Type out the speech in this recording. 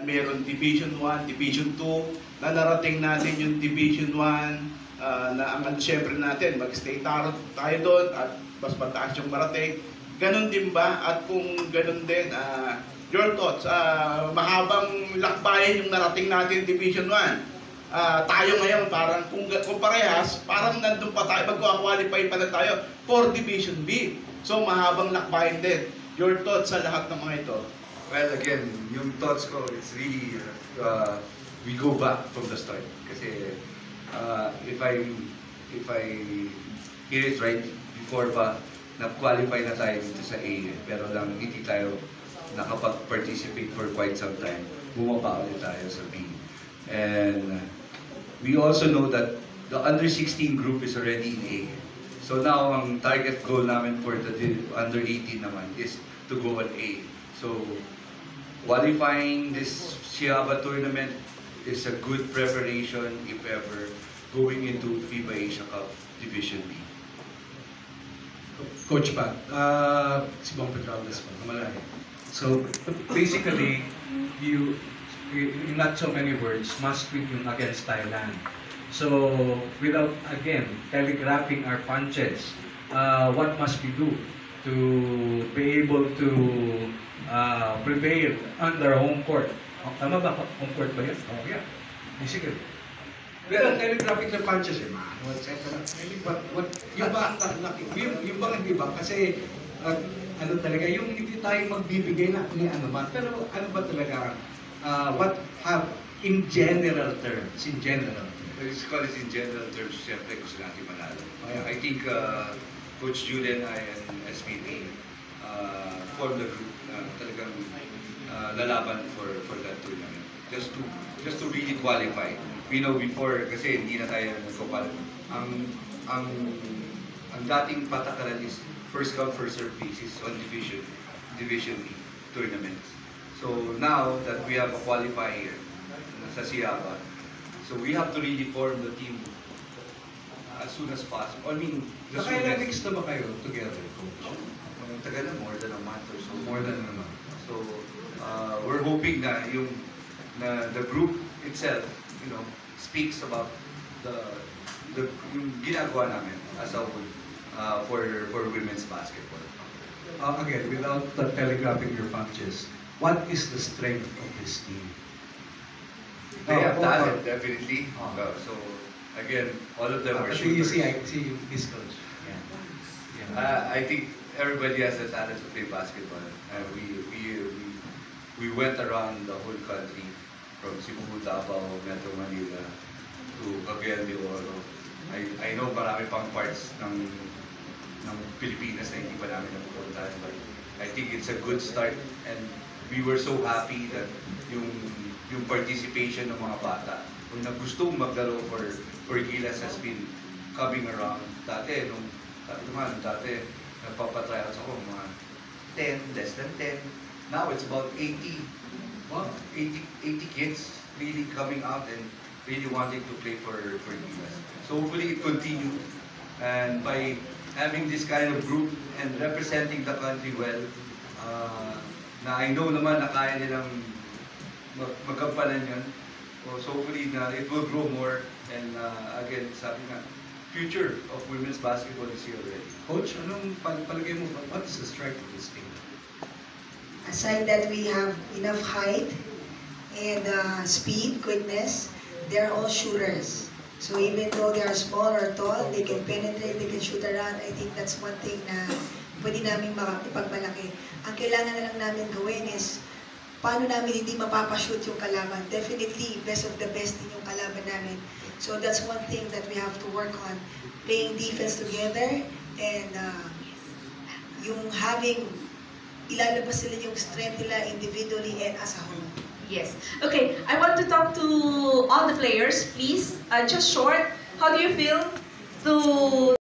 meron Division 1, Division 2, na narating natin yung Division 1, na ang siyempre natin, mag-stay tayo doon at mas mataas yung marating. Ganon din ba? At kung ganon din, your thoughts, mahabang lakbayin yung narating natin Division 1. Tayo ngayon, parang kung parehas, parang nandun pa tayo, mag-qualify pa na tayo for Division B. So mahabang lakbayin din. Your thoughts sa lahat ng mga ito? Well, again, yung thoughts ko, it's really, we go back from the start. Kasi, if I hear it right, before pa, na-qualify na tayo dito sa A, pero lang hindi tayo nakapag-participate for quite some time. Bumaba ulit tayo sa B. And we also know that the under-16 group is already in A. So now, ang target goal namin for the under-18 naman is to go on A. So, qualifying this Siaba tournament is a good preparation, if ever, going into FIBA Asia Cup Division B. Coach Pat, si Bong Petrales po, Malaya. So, basically, you, in not so many words, must win against Thailand. So, without, again, telegraphing our punches, what must we do to be able to prevail on their home court? Tama ba? Home court ba yan? Oh, yeah. Basically. Well, telegraphing the punches, maano, etc. Yung ba hindi ba? Kasi, ano talaga, yung hindi tayo magbibigay na ni ano man. Pero ano ba talaga, what have, in general terms, Let's call it in general terms, siyempre gusto natin manalo. I think Coach Jude and I and SPP formed a group na talagang lalaban for that tournament. Just to really qualify. We know before, kasi hindi na tayo nagkapal. Ang dating patakaran is first come, first serve basis on Division B tournaments. So now that we have a qualifier sa Siaba, so we have to really form the team as soon as possible. I mean, Naka-Olympics na ba kayo together, Coach? Tagal na, more than a month or so. More than a month. So, we're hoping na yung the group itself, you know, speaks about yung ginagawa namin as a whole for women's basketball. Again, without telegraphing your punches, what is the strength of this team? They have talent, definitely. So, again, all of them are shooters. I see this coach. Yeah. I think everybody has the talent to play basketball. We went around the whole country, from Cebu, Davao, Metro Manila, to Cagayan de Oro. I know marami pang parts ng Pilipinas na hindi pa namin napupuntahan, but I think it's a good start, and we were so happy that yung participation ng mga bata, kung na gustong maglaro for Gilas has been coming around. Dati, dati nagpapatryouts ako, mga 10, less than 10. Now it's about 80 kids really coming out and really wanting to play for Gilas. So hopefully it continues, and by having this kind of group and representing the country well, na I know naman na kaya nilang magkampanan yun. So hopefully it will grow more, and again, sabi nga, future of women's basketball is here already. Coach, anong palagay mo, what is the strength of this team? Aside that we have enough height and speed, quickness, they're all shooters. So even though they are small or tall, they can penetrate, they can shoot around. I think that's one thing na pwede namin ipagmalaki. Ang kailangan na lang namin gawin is paano namin hindi mapapashoot yung kalaban. Definitely, best of the best din yung kalaban namin. So that's one thing that we have to work on. Playing defense together, and yung having, ilalabas sila yung strength nila individually and as a whole. Yes. Okay, I want to talk to all the players, please. Just short, how do you feel to